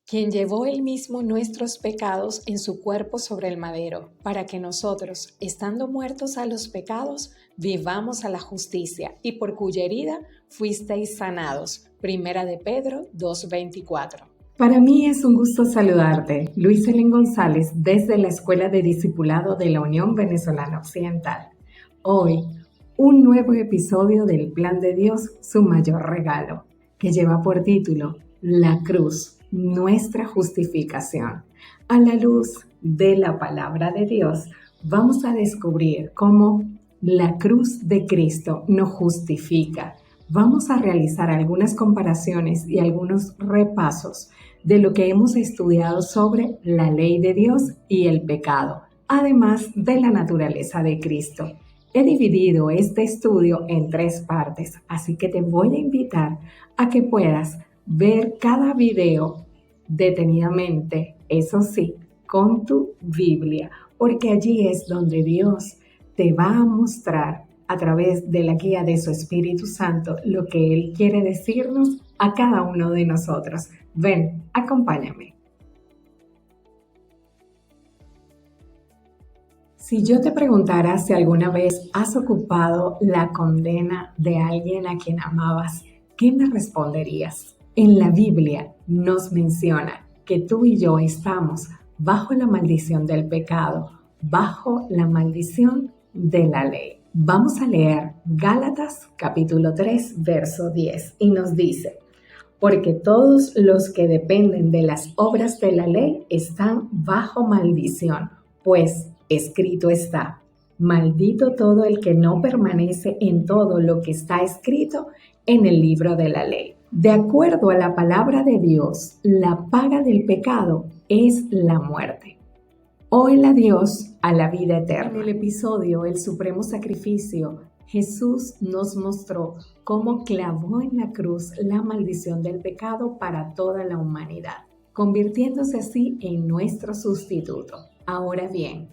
quien llevó él mismo nuestros pecados en su cuerpo sobre el madero, para que nosotros, estando muertos a los pecados, vivamos a la justicia, y por cuya herida fuisteis sanados. Primera de Pedro 2:24. Para mí es un gusto saludarte, Luis Helen González, desde la Escuela de Discipulado de la Unión Venezolana Occidental. Hoy, un nuevo episodio del Plan de Dios, su mayor regalo, que lleva por título La Cruz, nuestra justificación. A la luz de la palabra de Dios, vamos a descubrir cómo la cruz de Cristo nos justifica. Vamos a realizar algunas comparaciones y algunos repasos de lo que hemos estudiado sobre la ley de Dios y el pecado, además de la naturaleza de Cristo. He dividido este estudio en 3 partes, así que te voy a invitar a que puedas ver cada video detenidamente, eso sí, con tu Biblia, porque allí es donde Dios te va a mostrar a través de la guía de su Espíritu Santo lo que Él quiere decirnos a cada uno de nosotros. Ven, acompáñame. Si yo te preguntara si alguna vez has ocupado la condena de alguien a quien amabas, ¿qué me responderías? En la Biblia nos menciona que tú y yo estamos bajo la maldición del pecado, bajo la maldición de la ley. Vamos a leer Gálatas capítulo 3, verso 10 y nos dice: porque todos los que dependen de las obras de la ley están bajo maldición, pues escrito está: maldito todo el que no permanece en todo lo que está escrito en el libro de la ley. De acuerdo a la palabra de Dios, la paga del pecado es la muerte. Óela Dios a la vida eterna. En el episodio El Supremo Sacrificio, Jesús nos mostró cómo clavó en la cruz la maldición del pecado para toda la humanidad, convirtiéndose así en nuestro sustituto. Ahora bien,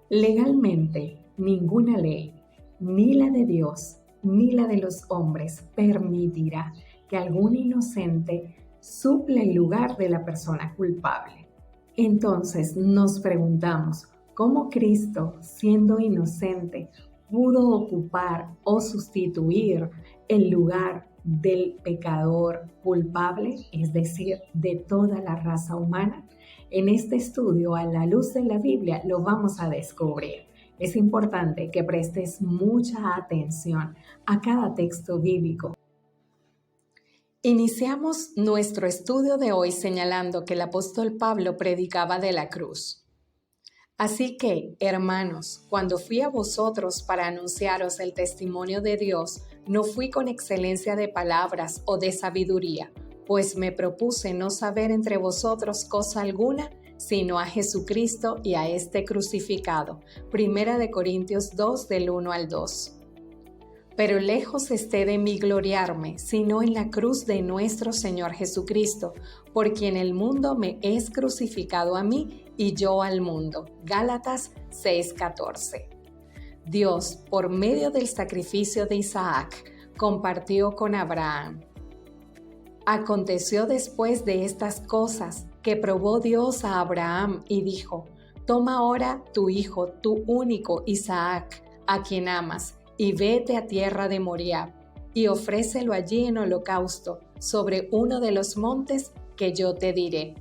legalmente, ninguna ley, ni la de Dios, ni la de los hombres, permitirá que algún inocente supla el lugar de la persona culpable. Entonces nos preguntamos, ¿cómo Cristo, siendo inocente, pudo ocupar o sustituir el lugar del pecador culpable, es decir, de toda la raza humana? En este estudio, a la luz de la Biblia, lo vamos a descubrir. Es importante que prestes mucha atención a cada texto bíblico. Iniciamos nuestro estudio de hoy señalando que el apóstol Pablo predicaba de la cruz. Así que, hermanos, cuando fui a vosotros para anunciaros el testimonio de Dios, no fui con excelencia de palabras o de sabiduría, pues me propuse no saber entre vosotros cosa alguna, sino a Jesucristo y a este crucificado. Primera de Corintios 2, del 1 al 2. Pero lejos esté de mí gloriarme, sino en la cruz de nuestro Señor Jesucristo, por quien el mundo me es crucificado a mí y yo al mundo. Gálatas 6:14. Dios, por medio del sacrificio de Isaac, compartió con Abraham. Aconteció después de estas cosas que probó Dios a Abraham y dijo: toma ahora tu hijo, tu único Isaac, a quien amas, y vete a tierra de Moriah, y ofrécelo allí en holocausto, sobre uno de los montes que yo te diré.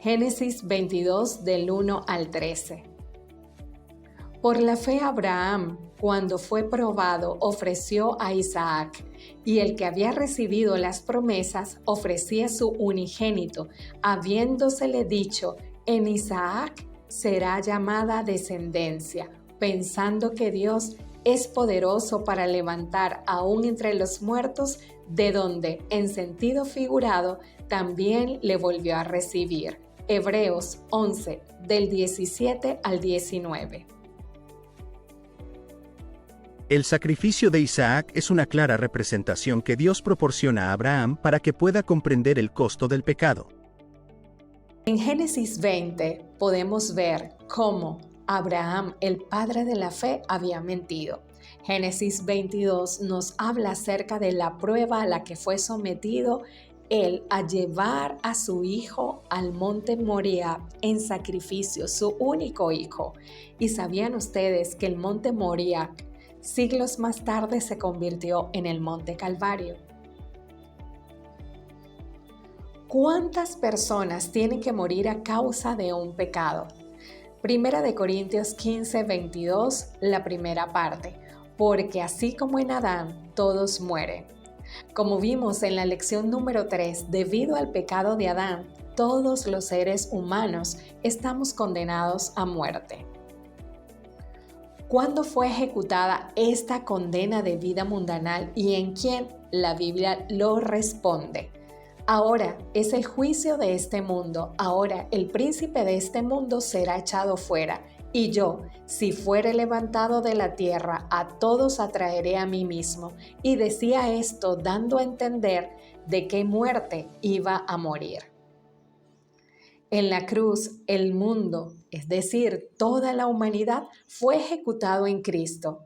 Génesis 22, del 1 al 13. Por la fe Abraham, cuando fue probado, ofreció a Isaac, y el que había recibido las promesas ofrecía su unigénito, habiéndosele dicho: en Isaac será llamada descendencia, pensando que Dios es poderoso para levantar aún entre los muertos, de donde, en sentido figurado, también le volvió a recibir. Hebreos 11, del 17 al 19. El sacrificio de Isaac es una clara representación que Dios proporciona a Abraham para que pueda comprender el costo del pecado. En Génesis 20 podemos ver cómo Abraham, el padre de la fe, había mentido. Génesis 22 nos habla acerca de la prueba a la que fue sometido Él a llevar a su hijo al monte Moriah en sacrificio, su único hijo. ¿Y sabían ustedes que el monte Moriah siglos más tarde se convirtió en el monte Calvario? ¿Cuántas personas tienen que morir a causa de un pecado? Primera de Corintios 15, 22, la primera parte. Porque así como en Adán, todos mueren. Como vimos en la lección número 3, debido al pecado de Adán, todos los seres humanos estamos condenados a muerte. ¿Cuándo fue ejecutada esta condena de vida mundanal y en quién? La Biblia lo responde. Ahora es el juicio de este mundo, ahora el príncipe de este mundo será echado fuera, y yo, si fuere levantado de la tierra, a todos atraeré a mí mismo. Y decía esto dando a entender de qué muerte iba a morir. En la cruz, el mundo, es decir, toda la humanidad, fue ejecutado en Cristo.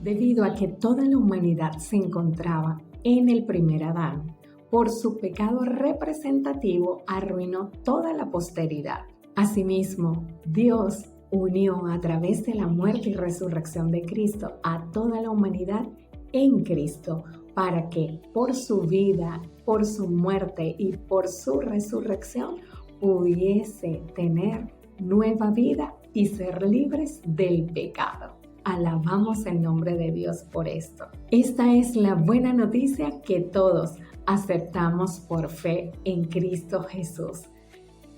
Debido a que toda la humanidad se encontraba en el primer Adán, por su pecado representativo arruinó toda la posteridad. Asimismo, Dios unió a través de la muerte y resurrección de Cristo a toda la humanidad en Cristo, para que por su vida, por su muerte y por su resurrección pudiese tener nueva vida y ser libres del pecado. Alabamos el nombre de Dios por esto. Esta es la buena noticia que todos aceptamos por fe en Cristo Jesús.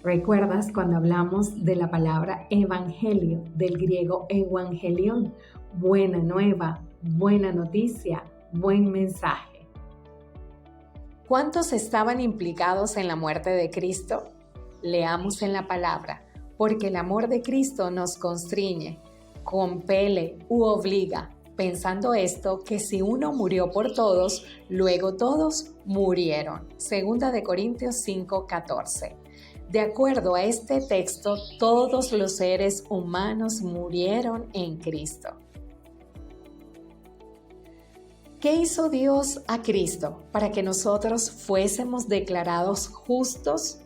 ¿Recuerdas cuando hablamos de la palabra evangelio, del griego evangelion? Buena nueva, buena noticia, buen mensaje. ¿Cuántos estaban implicados en la muerte de Cristo? Leamos en la palabra, porque el amor de Cristo nos constriñe, compele u obliga, pensando esto, que si uno murió por todos, luego todos murieron. Segunda de Corintios 5:14. De acuerdo a este texto, todos los seres humanos murieron en Cristo. ¿Qué hizo Dios a Cristo para que nosotros fuésemos declarados justos?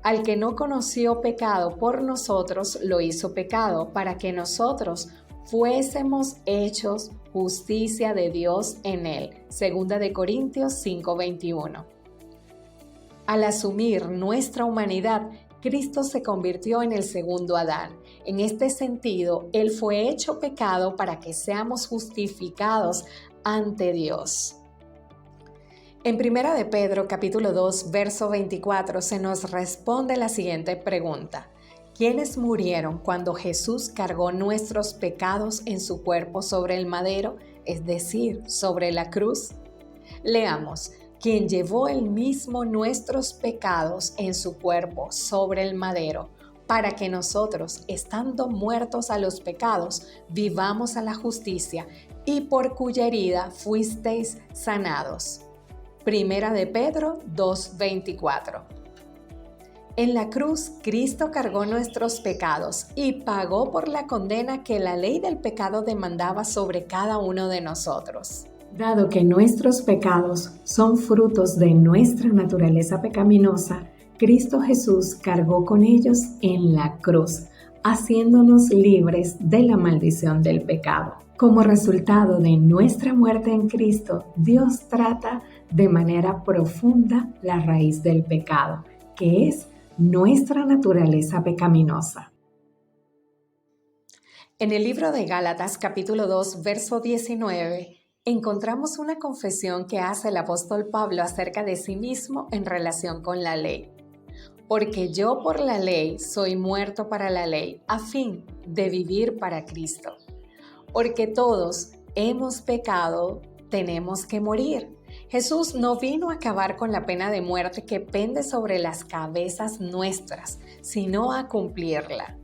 Al que no conoció pecado por nosotros, lo hizo pecado para que nosotros fuésemos hechos justicia de Dios en él. Segunda de Corintios 5:21. Al asumir nuestra humanidad, Cristo se convirtió en el segundo Adán. En este sentido, Él fue hecho pecado para que seamos justificados ante Dios. En 1 de Pedro, capítulo 2, verso 24, se nos responde la siguiente pregunta. ¿Quiénes murieron cuando Jesús cargó nuestros pecados en su cuerpo sobre el madero, es decir, sobre la cruz? Leamos. Quien llevó él mismo nuestros pecados en su cuerpo sobre el madero, para que nosotros, estando muertos a los pecados, vivamos a la justicia, y por cuya herida fuisteis sanados. Primera de Pedro 2:24. En la cruz, Cristo cargó nuestros pecados y pagó por la condena que la ley del pecado demandaba sobre cada uno de nosotros. Dado que nuestros pecados son frutos de nuestra naturaleza pecaminosa, Cristo Jesús cargó con ellos en la cruz, haciéndonos libres de la maldición del pecado. Como resultado de nuestra muerte en Cristo, Dios trata de manera profunda la raíz del pecado, que es nuestra naturaleza pecaminosa. En el libro de Gálatas, capítulo 2, verso 19, encontramos una confesión que hace el apóstol Pablo acerca de sí mismo en relación con la ley. Porque yo por la ley soy muerto para la ley, a fin de vivir para Cristo. Porque todos hemos pecado, tenemos que morir. Jesús no vino a acabar con la pena de muerte que pende sobre las cabezas nuestras, sino a cumplirla.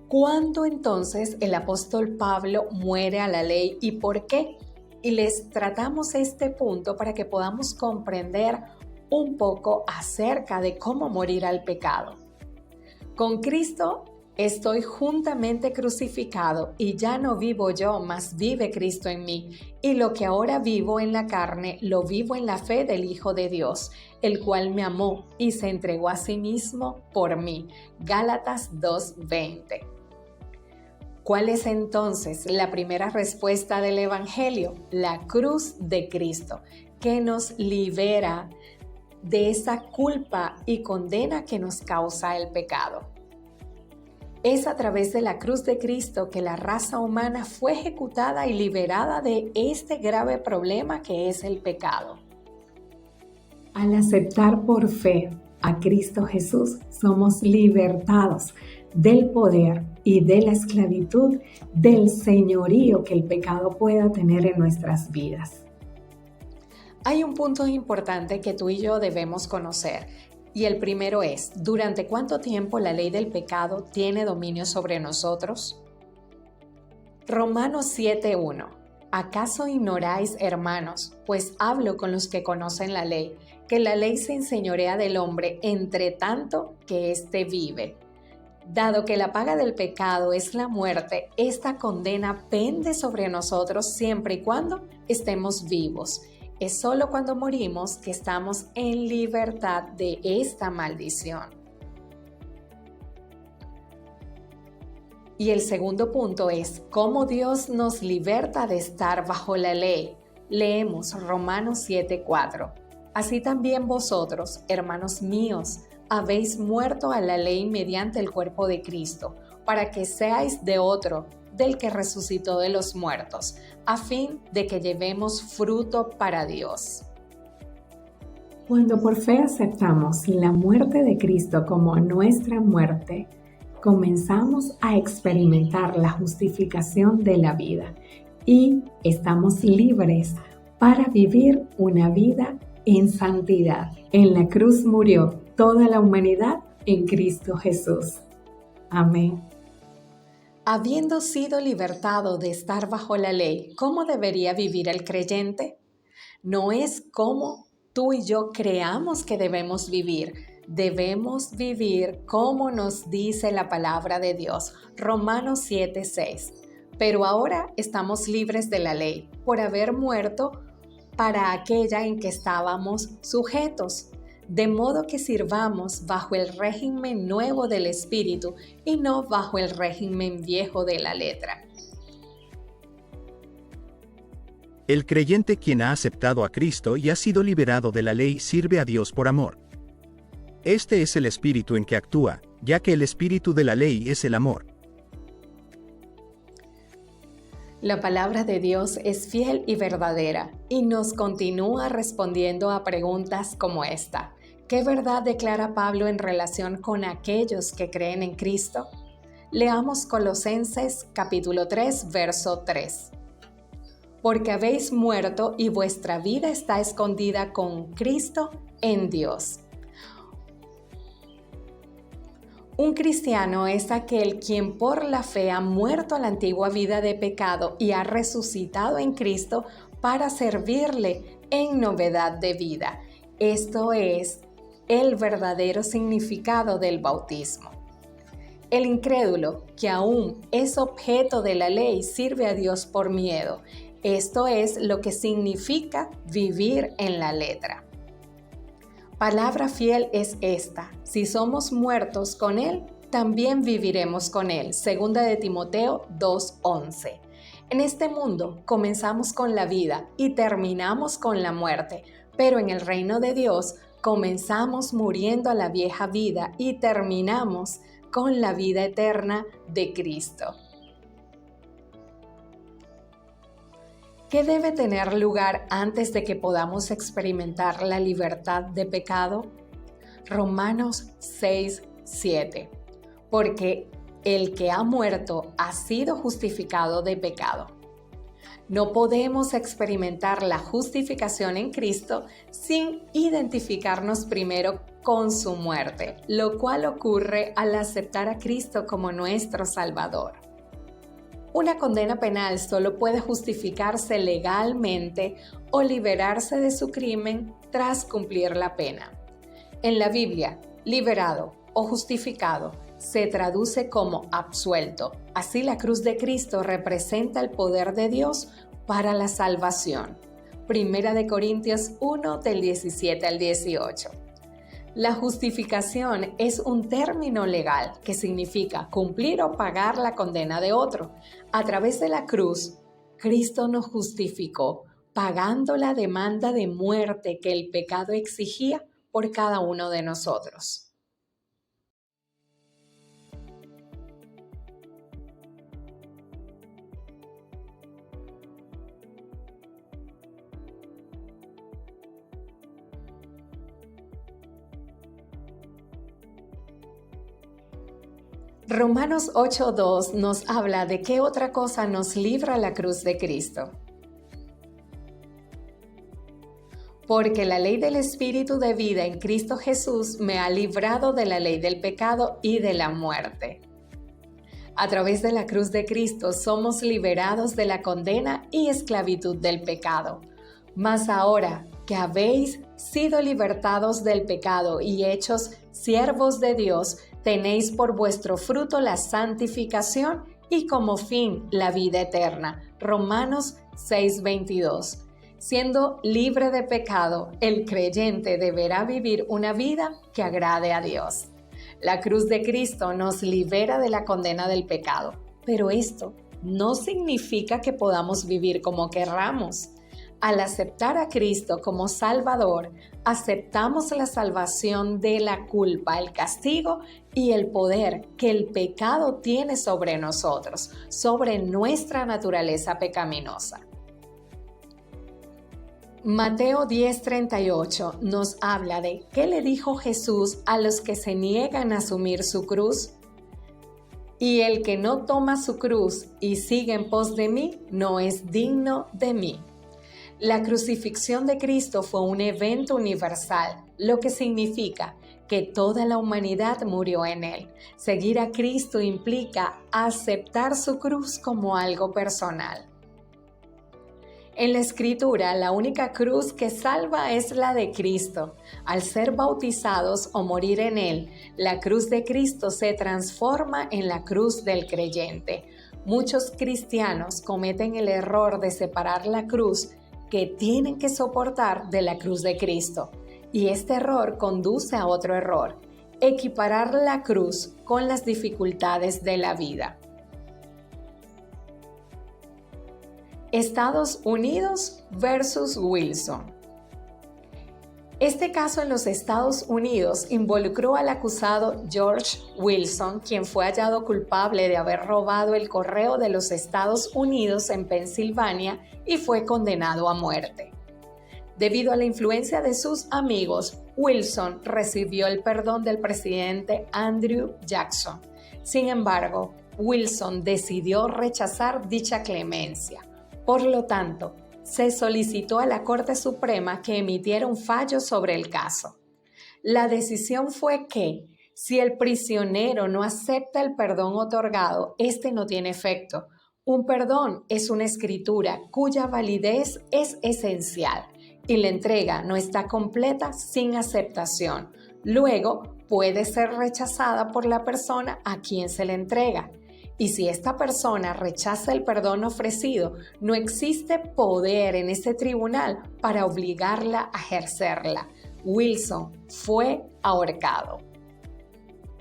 ¿Cuándo entonces el apóstol Pablo muere a la ley y por qué? Y les tratamos este punto para que podamos comprender un poco acerca de cómo morir al pecado. Con Cristo Estoy juntamente crucificado y ya no vivo yo, mas vive Cristo en mí. Y lo que ahora vivo en la carne, lo vivo en la fe del Hijo de Dios, el cual me amó y se entregó a sí mismo por mí. Gálatas 2:20. ¿Cuál es entonces la primera respuesta del Evangelio? La cruz de Cristo, que nos libera de esa culpa y condena que nos causa el pecado. Es a través de la cruz de Cristo que la raza humana fue ejecutada y liberada de este grave problema que es el pecado. Al aceptar por fe a Cristo Jesús, somos libertados del poder y de la esclavitud del señorío que el pecado pueda tener en nuestras vidas. Hay un punto importante que tú y yo debemos conocer. Y el primero es, ¿durante cuánto tiempo la ley del pecado tiene dominio sobre nosotros? Romanos 7:1. ¿Acaso ignoráis, hermanos, pues hablo con los que conocen la ley, que la ley se enseñorea del hombre entre tanto que éste vive? Dado que la paga del pecado es la muerte, esta condena pende sobre nosotros siempre y cuando estemos vivos. Es solo cuando morimos que estamos en libertad de esta maldición. Y el segundo punto es cómo Dios nos liberta de estar bajo la ley. Leemos Romanos 7:4. Así también vosotros, hermanos míos, habéis muerto a la ley mediante el cuerpo de Cristo, para que seáis de otro, del que resucitó de los muertos, a fin de que llevemos fruto para Dios. Cuando por fe aceptamos la muerte de Cristo como nuestra muerte, comenzamos a experimentar la justificación de la vida y estamos libres para vivir una vida en santidad. En la cruz murió toda la humanidad en Cristo Jesús. Amén. Habiendo sido libertado de estar bajo la ley, ¿cómo debería vivir el creyente? No es como tú y yo creamos que debemos vivir. Debemos vivir como nos dice la palabra de Dios. Romanos 7:6. Pero ahora estamos libres de la ley, por haber muerto para aquella en que estábamos sujetos. De modo que sirvamos bajo el régimen nuevo del Espíritu y no bajo el régimen viejo de la letra. El creyente quien ha aceptado a Cristo y ha sido liberado de la ley sirve a Dios por amor. Este es el espíritu en que actúa, ya que el espíritu de la ley es el amor. La palabra de Dios es fiel y verdadera y nos continúa respondiendo a preguntas como esta. ¿Qué verdad declara Pablo en relación con aquellos que creen en Cristo? Leamos Colosenses capítulo 3, verso 3. Porque habéis muerto y vuestra vida está escondida con Cristo en Dios. Un cristiano es aquel quien por la fe ha muerto a la antigua vida de pecado y ha resucitado en Cristo para servirle en novedad de vida. Esto es el verdadero significado del bautismo. El incrédulo, que aún es objeto de la ley, sirve a Dios por miedo. Esto es lo que significa vivir en la letra. Palabra fiel es esta: si somos muertos con Él, también viviremos con Él. Segunda de Timoteo 2:11. En este mundo comenzamos con la vida y terminamos con la muerte, pero en el reino de Dios comenzamos muriendo a la vieja vida y terminamos con la vida eterna de Cristo. ¿Qué debe tener lugar antes de que podamos experimentar la libertad de pecado? Romanos 6:7. Porque el que ha muerto ha sido justificado de pecado. No podemos experimentar la justificación en Cristo sin identificarnos primero con su muerte, lo cual ocurre al aceptar a Cristo como nuestro Salvador. Una condena penal solo puede justificarse legalmente o liberarse de su crimen tras cumplir la pena. En la Biblia, liberado o justificado se traduce como absuelto. Así la cruz de Cristo representa el poder de Dios para la salvación. Primera de Corintios 1 del 17 al 18. La justificación es un término legal que significa cumplir o pagar la condena de otro. A través de la cruz, Cristo nos justificó, pagando la demanda de muerte que el pecado exigía por cada uno de nosotros. Romanos 8:2 nos habla de qué otra cosa nos libra la cruz de Cristo. Porque la ley del Espíritu de vida en Cristo Jesús me ha librado de la ley del pecado y de la muerte. A través de la cruz de Cristo somos liberados de la condena y esclavitud del pecado. Mas ahora que habéis sido libertados del pecado y hechos siervos de Dios, tenéis por vuestro fruto la santificación y como fin la vida eterna. Romanos 6:22. Siendo libre de pecado, el creyente deberá vivir una vida que agrade a Dios. La cruz de Cristo nos libera de la condena del pecado, pero esto no significa que podamos vivir como querramos. Al aceptar a Cristo como Salvador, aceptamos la salvación de la culpa, el castigo y el poder que el pecado tiene sobre nosotros, sobre nuestra naturaleza pecaminosa. Mateo 10:38 nos habla de qué le dijo Jesús a los que se niegan a asumir su cruz. Y el que no toma su cruz y sigue en pos de mí, no es digno de mí. La crucifixión de Cristo fue un evento universal, lo que significa que toda la humanidad murió en él. Seguir a Cristo implica aceptar su cruz como algo personal. En la Escritura, la única cruz que salva es la de Cristo. Al ser bautizados o morir en él, la cruz de Cristo se transforma en la cruz del creyente. Muchos cristianos cometen el error de separar la cruz que tienen que soportar de la cruz de Cristo. Y este error conduce a otro error: equiparar la cruz con las dificultades de la vida. Estados Unidos versus Wilson. Este caso en los Estados Unidos involucró al acusado George Wilson, quien fue hallado culpable de haber robado el correo de los Estados Unidos en Pensilvania y fue condenado a muerte. Debido a la influencia de sus amigos, Wilson recibió el perdón del presidente Andrew Jackson. Sin embargo, Wilson decidió rechazar dicha clemencia. Por lo tanto, se solicitó a la Corte Suprema que emitiera un fallo sobre el caso. La decisión fue que, si el prisionero no acepta el perdón otorgado, este no tiene efecto. Un perdón es una escritura cuya validez es esencial y la entrega no está completa sin aceptación. Luego, puede ser rechazada por la persona a quien se le entrega. Y si esta persona rechaza el perdón ofrecido, no existe poder en ese tribunal para obligarla a ejercerla. Wilson fue ahorcado.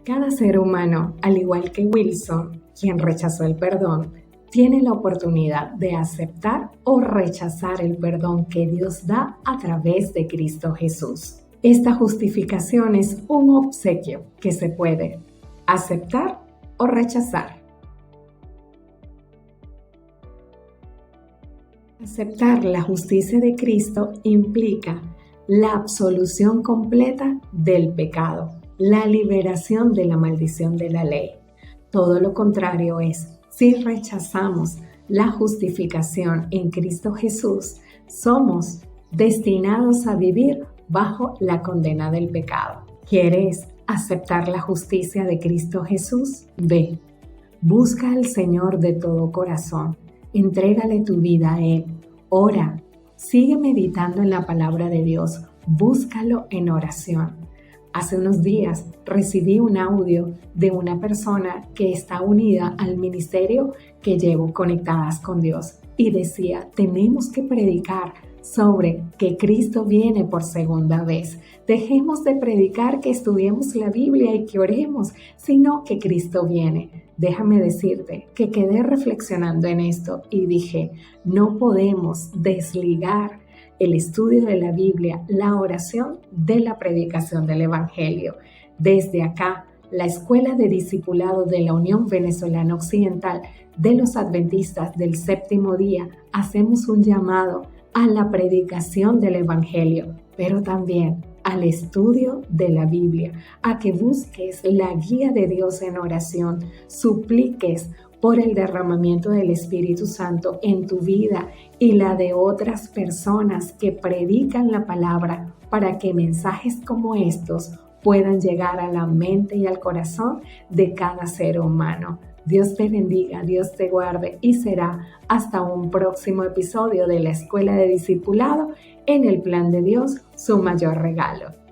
Cada ser humano, al igual que Wilson, quien rechazó el perdón, tiene la oportunidad de aceptar o rechazar el perdón que Dios da a través de Cristo Jesús. Esta justificación es un obsequio que se puede aceptar o rechazar. Aceptar la justicia de Cristo implica la absolución completa del pecado, la liberación de la maldición de la ley. Todo lo contrario es, si rechazamos la justificación en Cristo Jesús, somos destinados a vivir bajo la condena del pecado. ¿Quieres aceptar la justicia de Cristo Jesús? Ve, busca al Señor de todo corazón. Entrégale tu vida a Él, ora, sigue meditando en la palabra de Dios, búscalo en oración. Hace unos días recibí un audio de una persona que está unida al ministerio que llevo Conectadas con Dios y decía, tenemos que predicar sobre que Cristo viene por segunda vez. Dejemos de predicar que estudiemos la Biblia y que oremos, sino que Cristo viene. Déjame decirte que quedé reflexionando en esto y dije, no podemos desligar el estudio de la Biblia, la oración de la predicación del Evangelio. Desde acá, la Escuela de Discipulado de la Unión Venezolana Occidental de los Adventistas del Séptimo Día, hacemos un llamado a la predicación del Evangelio, pero también al estudio de la Biblia, a que busques la guía de Dios en oración, supliques por el derramamiento del Espíritu Santo en tu vida y la de otras personas que predican la palabra para que mensajes como estos puedan llegar a la mente y al corazón de cada ser humano. Dios te bendiga, Dios te guarde y será hasta un próximo episodio de la Escuela de Discipulado en el Plan de Dios, su mayor regalo.